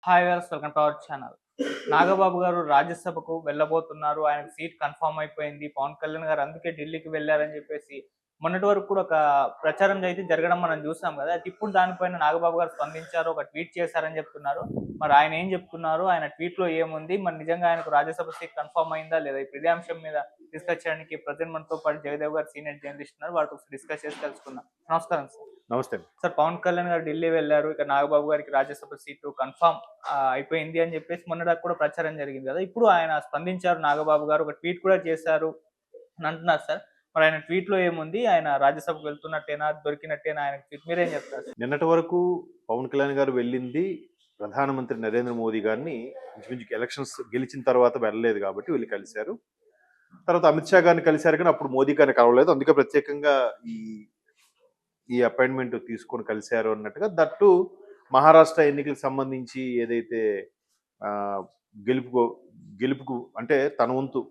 Hi viewers, welcome to our channel. Nagababu గారు రాజ్యసభకు వెళ్ళబోతున్నారు. ఆయనకు సీట్ కన్ఫర్మ్ అయిపోయింది. పవన్ కళ్యాణ్ గారు అందుకే ఢిల్లీకి వెళ్లారని చెప్పేసి మొన్నటి వరకు కూడా ఒక ప్రచారం అయితే జరగడం మనం చూసాం కదా. అయితే ఇప్పుడు దానిపైన నాగబాబు గారు స్పందించారు. ఒక ట్వీట్ చేశారని చెప్తున్నారు. మరి ఆయన ఏం చెప్తున్నారు? ఆయన ట్వీట్ లో ఏముంది? మరి నిజంగా ఆయనకు రాజ్యసభ సీట్ కన్ఫర్మ్ అయిందా లేదా? ఇప్పుడు ఇదే అంశం మీద డిస్కస్ చేయడానికి ప్రజెంట్ మనతో పాటు జయదేవ్ గారు సీనియర్ జర్నలిస్ట్ ఉన్నారు. వారితో డిస్కస్ చేసి తెలుసుకుందాం. నమస్కారం సార్. నమస్తే. సార్, పవన్ కళ్యాణ్ గారు ఢిల్లీ వెళ్లారు. ఇక నాగబాబు గారికి రాజ్యసభ సీటు కన్ఫర్మ్ అయిపోయింది అని చెప్పేసి మొన్నటిదాకా కూడా ప్రచారం జరిగింది కదా. ఇప్పుడు ఆయన స్పందించారు. నాగబాబు గారు ఒక ట్వీట్ కూడా చేశారు అని అంటున్నారు సార్. మరి ఆయన ట్వీట్ లో ఏముంది? ఆయన రాజ్యసభకు వెళ్తున్నట్టేనా, దొరికినట్టేనా ఆయన ట్వీట్? మీరేం చెప్తారు సార్? నిన్నటి వరకు పవన్ కళ్యాణ్ గారు వెళ్ళింది ప్రధానమంత్రి నరేంద్ర మోదీ గారిని ఇంచుమించు ఎలక్షన్స్ గెలిచిన తర్వాత వెళ్ళలేదు కాబట్టి వెళ్ళి కలిశారు. తర్వాత అమిత్ షా గారిని కలిశారు, కానీ అప్పుడు మోదీ గారిని కలవలేదు. అందుకే ప్రత్యేకంగా ఈ ఈ అపాయింట్మెంట్ తీసుకొని కలిశారు అన్నట్టుగా. దట్టు మహారాష్ట్ర ఎన్నికలకు సంబంధించి ఏదైతే ఆ, గెలుపుకు గెలుపుకు అంటే తన వంతు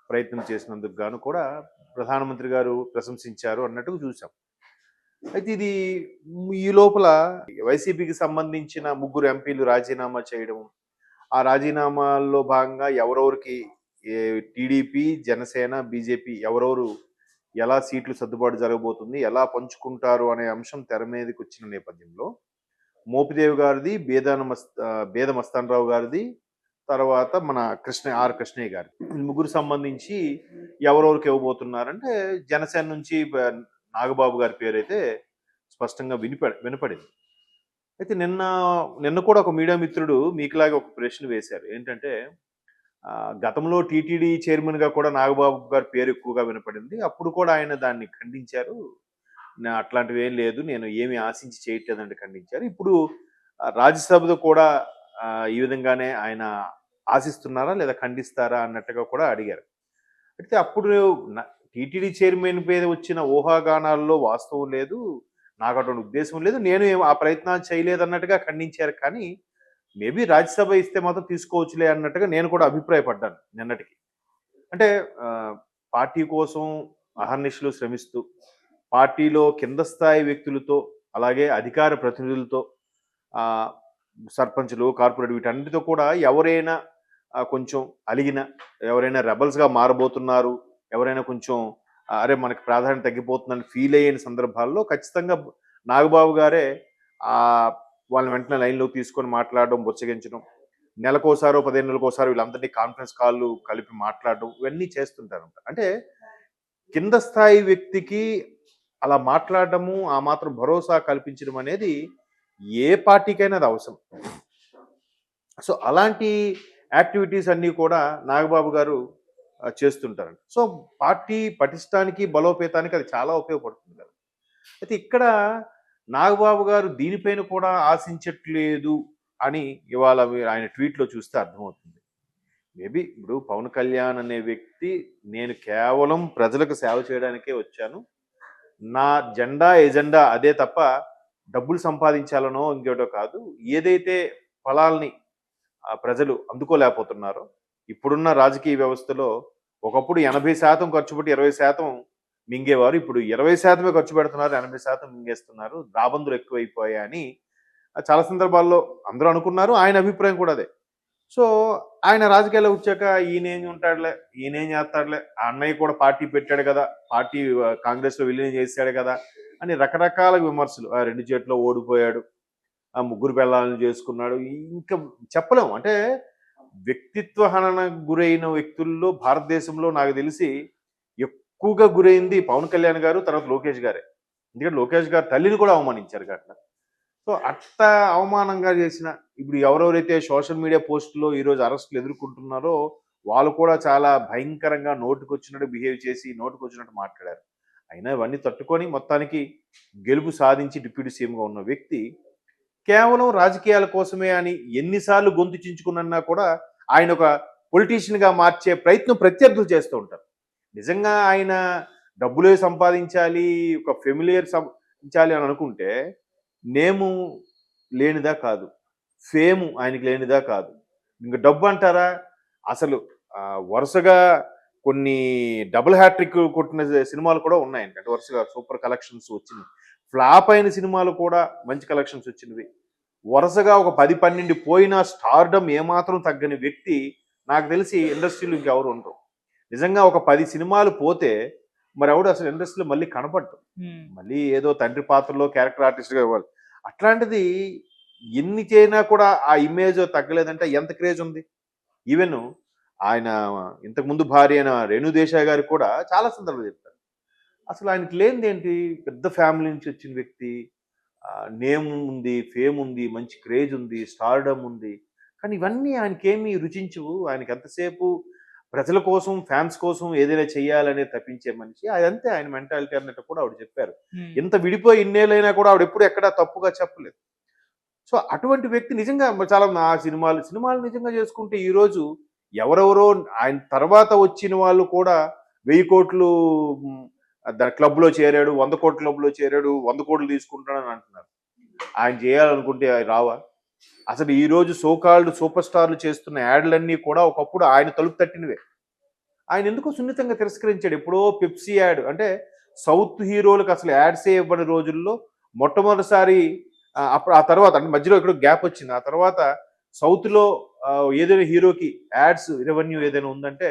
ప్రయత్నం చేసినందుకు గాను కూడా ప్రధానమంత్రి గారు ప్రశంసించారు అన్నట్టుగా చూసాం. అయితే ఇది ఈ లోపల వైసీపీకి సంబంధించిన ముగ్గురు ఎంపీలు రాజీనామా చేయడం, ఆ రాజీనామాల్లో భాగంగా ఎవరెవరికి టీడీపీ, జనసేన, బీజేపీ ఎవరెవరు ఎలా సీట్లు సర్దుబాటు జరగబోతుంది, ఎలా పంచుకుంటారు అనే అంశం తెర మీదకి వచ్చిన నేపథ్యంలో మోపిదేవి గారిది, బేద మస్తాన్ రావు గారిది, తర్వాత మన కృష్ణయ్య గారి ముగ్గురు సంబంధించి ఎవరెవరికి ఇవ్వబోతున్నారంటే జనసేన నుంచి నాగబాబు గారి పేరు అయితే స్పష్టంగా వినపడింది. అయితే నిన్న కూడా ఒక మీడియా మిత్రుడు మీకులాగే ఒక ప్రశ్న వేశారు. ఏంటంటే గతంలో టీటీడీ చైర్మన్గా కూడా నాగబాబు గారి పేరు ఎక్కువగా వినపడింది. అప్పుడు కూడా ఆయన దాన్ని ఖండించారు. అట్లాంటివి ఏం లేదు, నేను ఏమి ఆశించి చేయట్లేదంటే ఖండించారు. ఇప్పుడు రాజ్యసభలో కూడా ఈ విధంగానే ఆయన ఆశిస్తున్నారా లేదా ఖండిస్తారా అన్నట్టుగా కూడా అడిగారు. అయితే అప్పుడు టీటీడీ చైర్మన్ మీద వచ్చిన ఊహాగానాల్లో వాస్తవం లేదు, నాకు అటువంటి ఉద్దేశం లేదు, నేను ఆ ప్రయత్నాలు చేయలేదన్నట్టుగా ఖండించారు. కానీ మేబీ రాజ్యసభ ఇస్తే మాత్రం తీసుకోవచ్చులే అన్నట్టుగా నేను కూడా అభిప్రాయపడ్డాను నిన్నటికి. అంటే పార్టీ కోసం అహర్నిశలు శ్రమిస్తూ పార్టీలో కింద స్థాయి వ్యక్తులతో అలాగే అధికార ప్రతినిధులతో సర్పంచులు, కార్పొరేట్ వీటన్నిటితో కూడా ఎవరైనా కొంచెం అలిగిన, ఎవరైనా రెబల్స్గా మారబోతున్నారు, ఎవరైనా కొంచెం అరే మనకి ప్రాధాన్యత తగ్గిపోతుందని ఫీల్ అయిన సందర్భాల్లో ఖచ్చితంగా నాగబాబు గారే వాళ్ళని వెంటనే లైన్లోకి తీసుకొని మాట్లాడడం, బుచ్చగించడం, నెలకోసారో 15 నెలకోసారో వీళ్ళందరినీ కాన్ఫరెన్స్ కాళ్ళు కలిపి మాట్లాడడం, ఇవన్నీ చేస్తుంటారు. అంటే కింద స్థాయి వ్యక్తికి అలా మాట్లాడటము, ఆ మాత్రం భరోసా కల్పించడం అనేది ఏ పార్టీకైనా అది అవసరం. సో అలాంటి యాక్టివిటీస్ అన్నీ కూడా నాగబాబు గారు చేస్తుంటారండి. సో పార్టీ పటిష్టానికి, బలోపేతానికి అది చాలా ఉపయోగపడుతుంది కదా. అయితే ఇక్కడ నాగబాబు గారు దీనిపైన కూడా ఆశించట్లేదు అని ఇవాళ ఆయన ట్వీట్లో చూస్తే అర్థమవుతుంది. మేబీ ఇప్పుడు పవన్ కళ్యాణ్ అనే వ్యక్తి, నేను కేవలం ప్రజలకు సేవ చేయడానికే వచ్చాను, నా ఎజెండా అదే తప్ప డబ్బులు సంపాదించాలనో ఇంకేటో కాదు, ఏదైతే ఫలాల్ని ప్రజలు అందుకోలేకపోతున్నారో, ఇప్పుడున్న రాజకీయ వ్యవస్థలో ఒకప్పుడు 80% ఖర్చు పెట్టి 20% మింగేవారు, ఇప్పుడు 20% ఖర్చు పెడుతున్నారు, 80% మింగేస్తున్నారు, రాబందులు ఎక్కువైపోయాయని చాలా సందర్భాల్లో అందరూ అనుకున్నారు. ఆయన అభిప్రాయం కూడా అదే. సో ఆయన రాజకీయాల్లో వచ్చాక ఈయనేం ఉంటాడులే, ఈయనేం చేస్తాడులే, ఆ అన్నయ్య కూడా పార్టీ పెట్టాడు కదా, పార్టీ కాంగ్రెస్లో విలీనం చేశాడు కదా అని రకరకాల విమర్శలు. ఆ 2 చేతిలో ఓడిపోయాడు, ఆ 3 పిల్లల్ని చేసుకున్నాడు, ఇంకా చెప్పలేము. అంటే వ్యక్తిత్వ హననకు గురైన వ్యక్తుల్లో భారతదేశంలో నాకు తెలిసి ఎక్కువగా గురైంది పవన్ కళ్యాణ్ గారు, తర్వాత లోకేష్ గారే. ఎందుకంటే లోకేష్ గారు తల్లిని కూడా అవమానించారు అట్లా. సో అట్లా అవమానంగా చేసిన ఇప్పుడు ఎవరెవరైతే సోషల్ మీడియా పోస్టులో ఈరోజు అరెస్టులు ఎదుర్కొంటున్నారో వాళ్ళు కూడా చాలా భయంకరంగా నోటుకొచ్చినట్టు బిహేవ్ చేసి నోటుకొచ్చినట్టు మాట్లాడారు. అయినా ఇవన్నీ తట్టుకొని మొత్తానికి గెలుపు సాధించి డిప్యూటీ సీఎంగా ఉన్న వ్యక్తి కేవలం రాజకీయాల కోసమే అని ఎన్నిసార్లు గొంతు చించుకున్నా కూడా ఆయన ఒక పొలిటీషియన్గా మార్చే ప్రయత్నం ప్రత్యర్థులు చేస్తూ ఉంటారు. నిజంగా ఆయన డబ్బులే సంపాదించాలి, ఒక ఫెమిలియర్ సంపాదించాలి అని అనుకుంటే నేము లేనిదా కాదు, ఫేము ఆయనకి లేనిదా కాదు. ఇంకా డబ్బు అంటారా, అసలు వరుసగా కొన్ని డబుల్ హ్యాట్రిక్ కొట్టిన సినిమాలు కూడా ఉన్నాయి. అంటే వరుసగా సూపర్ కలెక్షన్స్ వచ్చినవి, ఫ్లాప్ అయిన సినిమాలు కూడా మంచి కలెక్షన్స్ వచ్చినవి వరుసగా ఒక 10-12 పోయినా స్టార్డమ్ ఏమాత్రం తగ్గని వ్యక్తి నాకు తెలిసి ఇండస్ట్రీలో ఇంకెవరు ఉండరు. నిజంగా ఒక 10 సినిమాలు పోతే మరెవడు అసలు ఇండస్ట్రీలో మళ్ళీ కనపడ్డు. మళ్ళీ ఏదో తండ్రి పాత్రలో క్యారెక్టర్ ఆర్టిస్ట్‌గా ఇవ్వాలి. అట్లాంటిది ఎన్ని చేసినా కూడా ఆ ఇమేజ్ తగ్గలేదంటే ఎంత క్రేజ్ ఉంది. ఈవెన్ ఆయన ఇంతకుముందు భార్య అయిన రేణు దేశాయ్ గారికి కూడా చాలా సందర్భాలు చెప్తారు. అసలు ఆయనకి లేనిదేంటి, పెద్ద ఫ్యామిలీ నుంచి వచ్చిన వ్యక్తి. నేమ్ ఉంది, ఫేమ్ ఉంది, మంచి క్రేజ్ ఉంది, స్టార్డమ్ ఉంది. కానీ ఇవన్నీ ఆయనకేమీ రుచించవు. ఆయనకి ఎంతసేపు ప్రజల కోసం, ఫ్యాన్స్ కోసం ఏదైనా చేయాలనే తప్పించే మనిషి. అదంతే ఆయన మెంటాలిటీ అన్నట్టు కూడా ఆవిడ చెప్పారు. ఇంత విడిపోయి ఇన్నేళ్ళైనా కూడా ఆవిడెప్పుడు ఎక్కడా తప్పుగా చెప్పలేదు. సో అటువంటి వ్యక్తి నిజంగా చాలా నా సినిమాలు నిజంగా చేసుకుంటే ఈరోజు ఎవరెవరో ఆయన తర్వాత వచ్చిన వాళ్ళు కూడా 1000 కోట్లు దాని క్లబ్‌లో చేరాడు, 100 కోట్ల క్లబ్‌లో చేరాడు, 100 కోట్లు తీసుకుంటాడని అంటున్నారు. ఆయన చేయాలనుకుంటే అవి రావా? అసలు ఈరోజు సో కాల్డ్ సూపర్ స్టార్లు చేస్తున్న యాడ్‌లన్నీ కూడా ఒకప్పుడు ఆయన తలుపు తట్టినవే. ఆయన ఎందుకో సున్నితంగా తిరస్కరించాడు. ఎప్పుడో పెప్సీ యాడ్ అంటే సౌత్ హీరోలకు అసలు యాడ్సే ఇవ్వని రోజుల్లో మొట్టమొదటిసారి అప్పుడు ఆ తర్వాత అంటే మధ్యలో ఎక్కడో గ్యాప్ వచ్చింది. ఆ తర్వాత సౌత్‌లో ఏదైనా హీరోకి యాడ్స్ రెవెన్యూ ఏదైనా ఉందంటే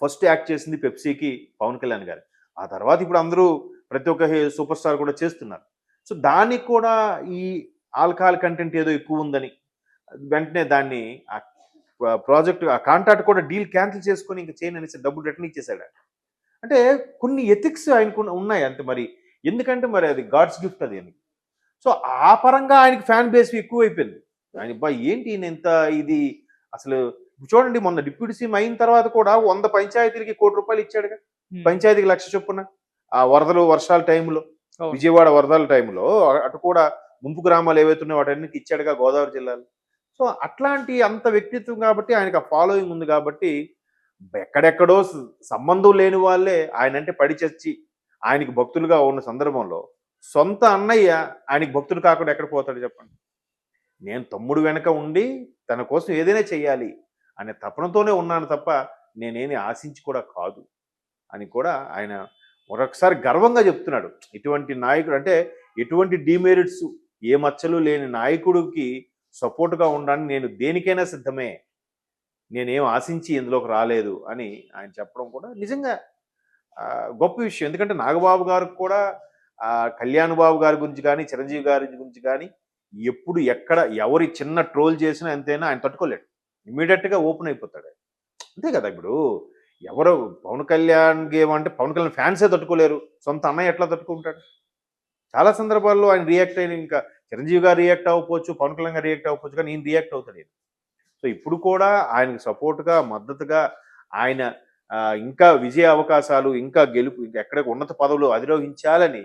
ఫస్ట్ యాక్ట్ చేసింది పెప్సీకి పవన్ కళ్యాణ్ గారు. ఆ తర్వాత ఇప్పుడు అందరూ ప్రతి ఒక్క సూపర్ స్టార్ కూడా చేస్తున్నారు. సో దానికి కూడా ఈ ఆల్కహాల్ కంటెంట్ ఏదో ఎక్కువ ఉందని వెంటనే దాన్ని ప్రాజెక్ట్ ఆ కాంట్రాక్ట్ కూడా డీల్ క్యాన్సిల్ చేసుకొని ఇంక చేయను అనేసి డబ్బులు రిటర్న్ ఇచ్చేసాడు. అంటే కొన్ని ఎథిక్స్ ఆయనకు ఉన్నాయి అంతే. మరి ఎందుకంటే మరి అది గాడ్స్ గిఫ్ట్ అది అని. సో ఆ పరంగా ఆయనకి ఫ్యాన్ బేస్ ఎక్కువైపోయింది. ఆయన అబ్బా ఏంటి ఈయన ఇంత ఇది అసలు చూడండి, మొన్న డిప్యూటీ సీఎం అయిన తర్వాత కూడా 100 పంచాయతీలకి ₹1 కోటి ఇచ్చాడుగా. పంచాయతీకి 1,00,000 చొప్పున. ఆ వరదలు వర్షాల టైంలో, విజయవాడ వరదల టైంలో అటు కూడా ముంపు గ్రామాలు ఏవైతే ఉన్నాయో వాటన్నిటికి ఇచ్చాడుగా గోదావరి జిల్లాలో. సో అట్లాంటి అంత వ్యక్తిత్వం కాబట్టి ఆయనకు ఆ ఫాలోయింగ్ ఉంది కాబట్టి ఎక్కడెక్కడో సంబంధం లేని వాళ్ళే ఆయనంటే పడి చచ్చి ఆయనకి భక్తులుగా ఉన్న సందర్భంలో సొంత అన్నయ్య ఆయనకి భక్తులు కాకుండా ఎక్కడ పోతాడు చెప్పండి. నేను తమ్ముడు వెనక ఉండి తన కోసం ఏదైనా చెయ్యాలి అనే తపనతోనే ఉన్నాను తప్ప నేనేమి ఆశించి కూడా కాదు అని కూడా ఆయన మరొకసారి గర్వంగా చెప్తున్నాడు. ఇటువంటి నాయకుడు అంటే ఎటువంటి డిమెరిట్స్ ఏ మచ్చలు లేని నాయకుడికి సపోర్ట్గా ఉండడానికి నేను దేనికైనా సిద్ధమే, నేనేం ఆశించి ఇందులోకి రాలేదు అని ఆయన చెప్పడం కూడా నిజంగా గొప్ప విషయం. ఎందుకంటే నాగబాబు గారికి కూడా కళ్యాణ్ బాబు గారి గురించి కానీ చిరంజీవి గారి గురించి కానీ ఎప్పుడు ఎక్కడ ఎవరి చిన్న ట్రోల్ చేసినా ఎంతైనా ఆయన తట్టుకోలేడు. ఇమీడియట్గా ఓపెన్ అయిపోతాడు. అంతే కదా. ఇప్పుడు ఎవరు పవన్ కళ్యాణ్ గేమ్ అంటే పవన్ కళ్యాణ్ ఫ్యాన్సే తట్టుకోలేరు, సొంత అన్నయ్య ఎట్లా తట్టుకుంటాడు? చాలా సందర్భాల్లో ఆయన రియాక్ట్ అయిన ఇంకా చిరంజీవి గారు రియాక్ట్ అవ్వకపోవచ్చు, పవన్ కళ్యాణ్ గారు రియాక్ట్ అవ్వకపోవచ్చు, కానీ ఈయన రియాక్ట్ అవుతాడు. సో ఇప్పుడు కూడా ఆయనకు సపోర్ట్గా మద్దతుగా ఆయన ఇంకా విజయ అవకాశాలు ఇంకా గెలుపు ఇంకా ఎక్కడ ఉన్నత పదవులు అధిరోహించాలని